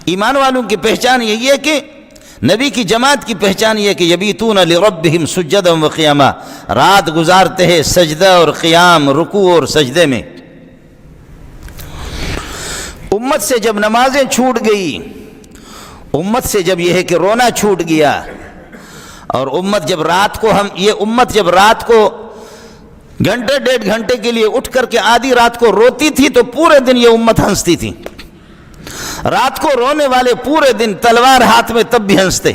ایمان والوں کی پہچان یہی ہے کہ نبی کی جماعت کی پہچان یہ ہے کہ یبیتون لربہم سجدا و قیاما، رات گزارتے ہیں سجدہ اور قیام، رکوع اور سجدے میں۔ امت سے جب نمازیں چھوٹ گئی، امت سے جب یہ ہے کہ رونا چھوٹ گیا، اور امت جب رات کو گھنٹے ڈیڑھ گھنٹے کے لیے اٹھ کر کے آدھی رات کو روتی تھی تو پورے دن یہ امت ہنستی تھی۔ رات کو رونے والے پورے دن تلوار ہاتھ میں تب بھی ہنستے،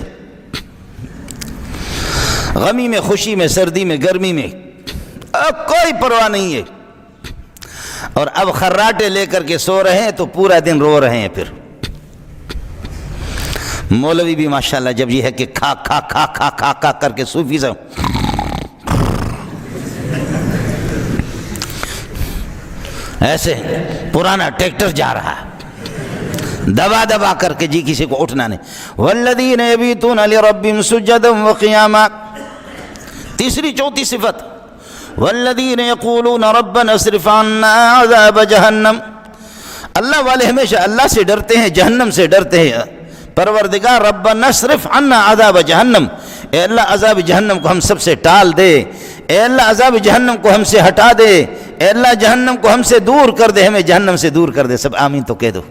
غمی میں، خوشی میں، سردی میں، گرمی میں، اب کوئی پرواہ نہیں ہے۔ اور اب خراٹے لے کر کے سو رہے ہیں تو پورا دن رو رہے ہیں۔ پھر مولوی بھی ماشاءاللہ جب یہ ہے کہ کھا کھا کھا کھا کھا کھا کر کے صوفی سے ایسے پرانا ٹریکٹر جا رہا ہے، دبا دبا کر کے، جی کسی کو اٹھنا نہیں۔ والذین یبیتون لربہم سجدا وقیاما، تیسری چوتھی صفت، والذین یقولون ربنا اصرف عنا عذاب جہنم، اللہ والے ہمیشہ اللہ سے ڈرتے ہیں، جہنم سے ڈرتے ہیں۔ پروردگار ربنا اصرف عنا عذاب جہنم، اے اللہ عذاب جہنم کو ہم سب سے ٹال دے، اے اللہ عذاب جہنم کو ہم سے ہٹا دے، اے اللہ جہنم کو ہم سے دور کر دے، ہمیں جہنم سے دور کر دے۔ سب آمین تو کہہ دو۔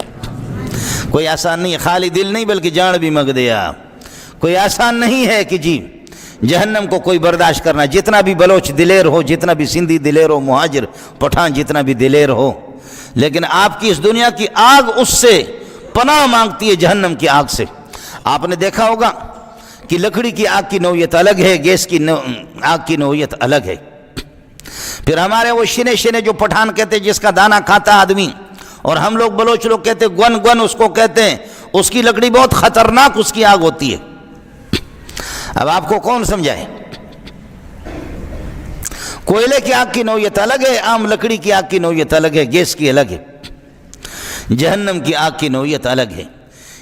کوئی آسان نہیں ہے، خالی دل نہیں بلکہ جان بھی مگ دیا۔ کوئی آسان نہیں ہے کہ جی جہنم کو کوئی برداشت کرنا، جتنا بھی بلوچ دلیر ہو، جتنا بھی سندھی دلیر ہو، مہاجر پٹھان جتنا بھی دلیر ہو، لیکن آپ کی اس دنیا کی آگ اس سے پناہ مانگتی ہے، جہنم کی آگ سے۔ آپ نے دیکھا ہوگا کہ لکڑی کی آگ کی نوعیت الگ ہے، گیس کی آگ کی نوعیت الگ ہے۔ پھر ہمارے وہ شنے شنے جو پٹھان کہتے ہیں جس کا دانہ کھاتا آدمی، اور ہم لوگ بلوچ لوگ کہتے ہیں گون گون اس کو کہتے ہیں، اس کی لکڑی بہت خطرناک اس کی آگ ہوتی ہے۔ اب آپ کو کون سمجھائے؟ کوئلے کی آگ کی نوعیت الگ ہے، عام لکڑی کی آگ کی نوعیت الگ ہے، گیس کی الگ ہے، جہنم کی آگ کی نوعیت الگ ہے۔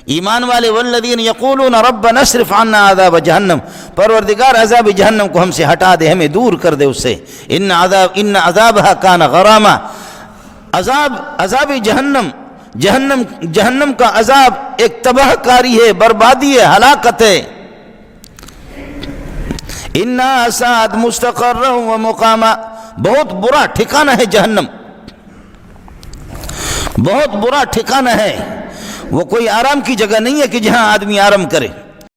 ایمان والے والذین یقولون ربنا اصرف عنا عذاب جہنم، پروردگار عذاب جہنم کو ہم سے ہٹا دے، ہمیں دور کر دے اس سے۔ ان عذابها کان غراما، عذاب جہنم کا عذاب ایک تباہ کاری ہے، بربادی ہے، ہلاکت ہے۔ انہا ساعت مستقرا و مقاما، بہت برا ٹھکانہ ہے جہنم، بہت برا ٹھکانہ ہے، وہ کوئی آرام کی جگہ نہیں ہے کہ جہاں آدمی آرام کرے۔